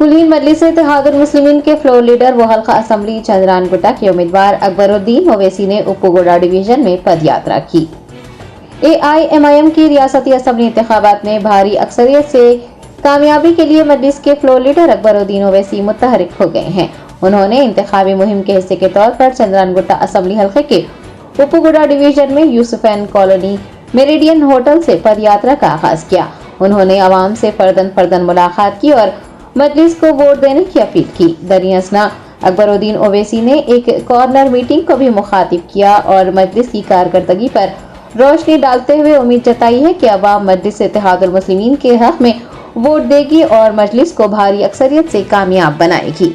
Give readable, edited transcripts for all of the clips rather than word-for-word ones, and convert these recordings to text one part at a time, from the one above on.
कुलीन मजलिस इत्तेहादुल मुस्लिमीन के floor leader व हल्का असम्बली चंद्रायंगुट्टा के उम्मीदवार अकबरुद्दीन ओवैसी ने उपगोड़ा डिवीजन में पदयात्रा की। AIMIM की रियासती असम्बली इंतखाबात में भारी अक्सरियत से कामयाबी के लिए मजलिस के फ्लोर लीडर अकबरुद्दीन ओवैसी मुतहरिक हो गए हैं। उन्होंने इंतखाबी मुहिम के हिस्से के तौर पर चंद्रायंगुट्टा असम्बली हल्के के उपगोड़ा डिवीजन में यूसुफैन कॉलोनी मेरिडियन होटल से पदयात्रा का आगाज किया। उन्होंने आवाम से फर्दन मुलाकात की और मजलिस को वोट देने की अपील की। दरियासना अकबरुद्दीन ओवैसी ने एक कॉर्नर मीटिंग को भी मुखातिब किया और मजलिस की कारकर्दगी पर रोशनी डालते हुए उम्मीद जताई है कि अवाम मजलिस इत्तेहादुल मुस्लिमीन के हक में वोट देगी और मजलिस को भारी अक्सरियत से कामयाब बनाएगी।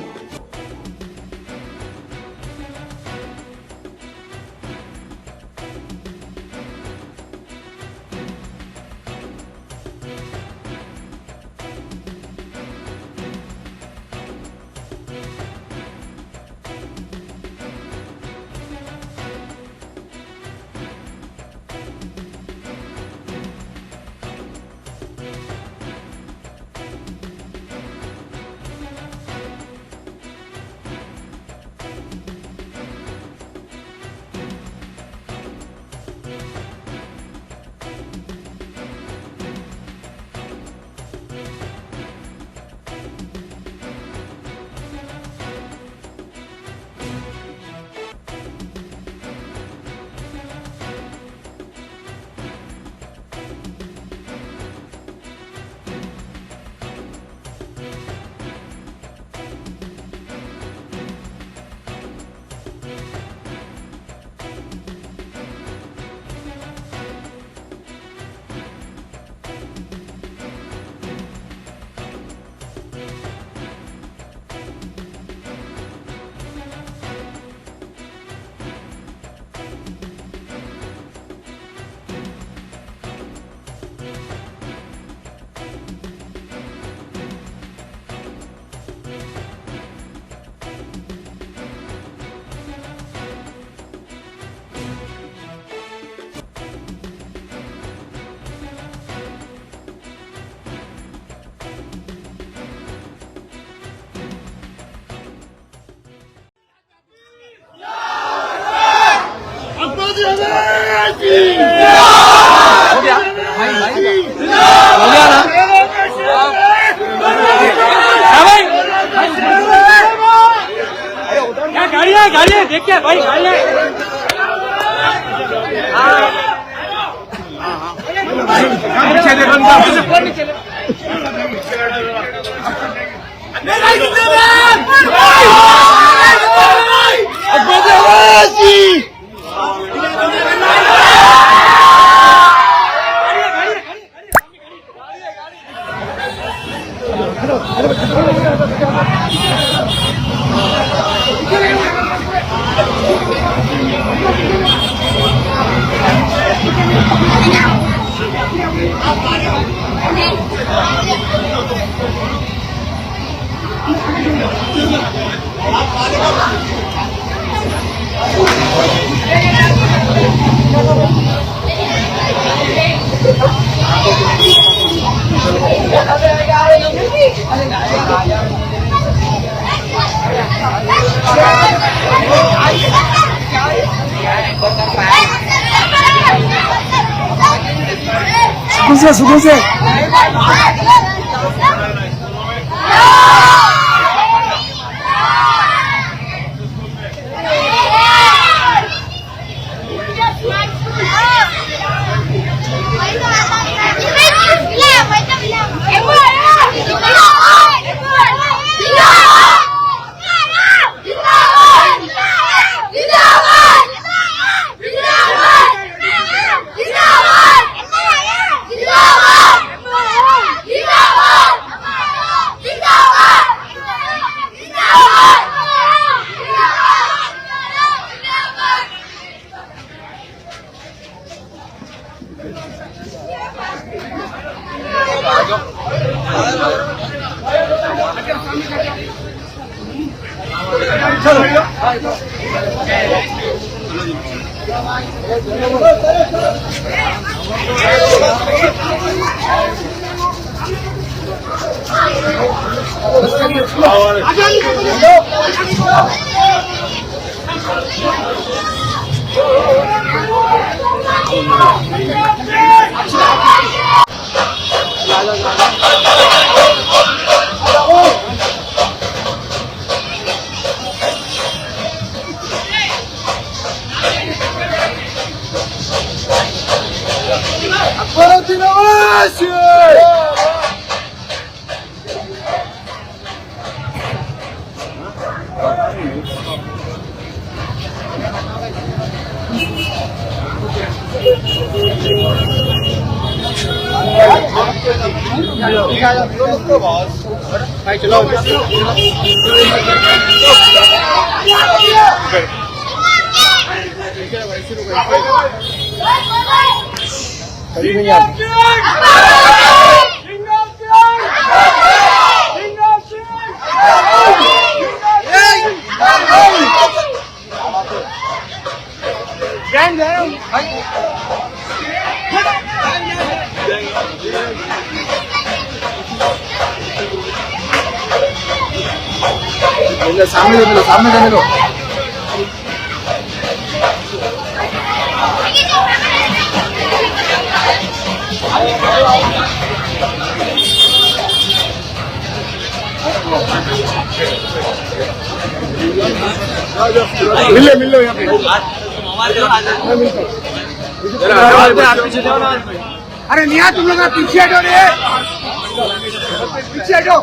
हो गया भाई हो गया ना भाई गाड़ियाँ देखिए भाई गाड़ियाँ सुकून से चलो Akbaruddin Owaisi! भाई चलो सामने जाने दो मिलो यहाँ पे अरे निया तुम लोग पीछे हटो रे पीछे हटो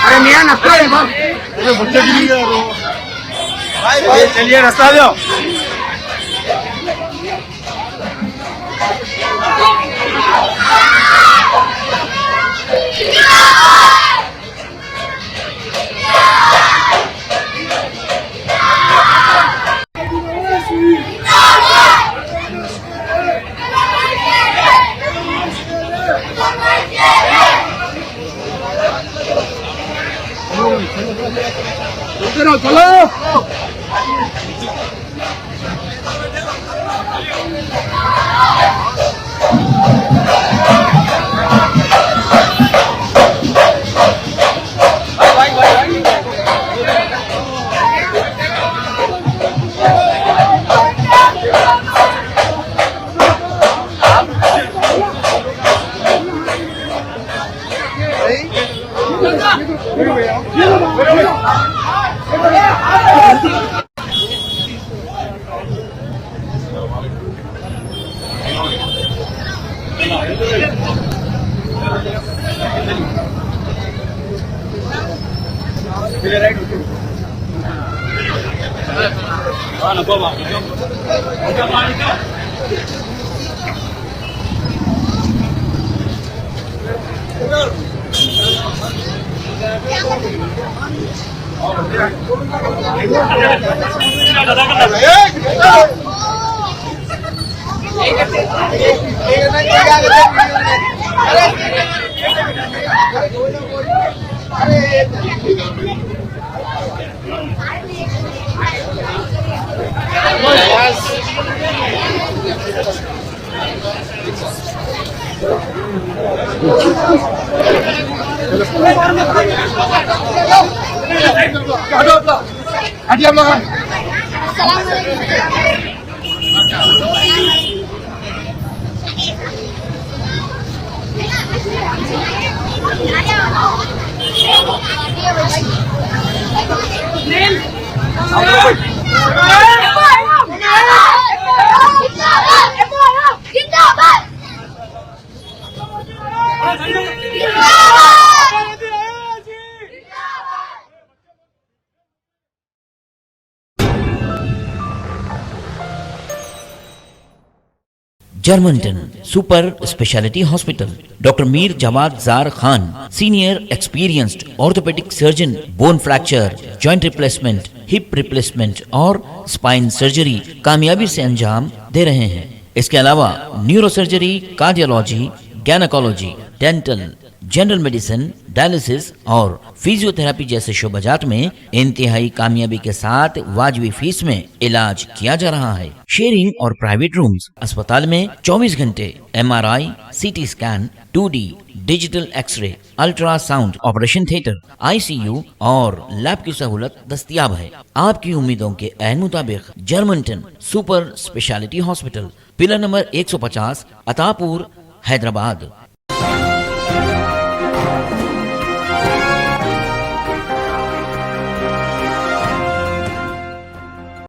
अरे निया नक्का है बच्चे गिरी गए चलिए रास्ता दो चलो Germantown Super Speciality Hospital. Dr. Mir Jawad Zar Khan, Senior Experienced Orthopedic Surgeon, Bone Fracture, Joint Replacement, Hip Replacement और Spine Surgery कामयाबी से अंजाम दे रहे हैं। इसके अलावा neuro surgery, cardiology, gynaecology, dental, general medicine, dialysis और फिजियोथेरेपी जैसे शोबाजात में इंतहाई कामयाबी के साथ वाजबी फीस में इलाज किया जा रहा है। शेयरिंग और प्राइवेट रूम्स। अस्पताल में 24 घंटे MRI, CT scan, 2D digital x-ray, ultrasound, operation theatre, ICU और लैब की सहूलत दस्तयाब है। आपकी उम्मीदों के ऐन मुताबिक Germanten super speciality hospital, pillar number 150, Attapur, Hyderabad.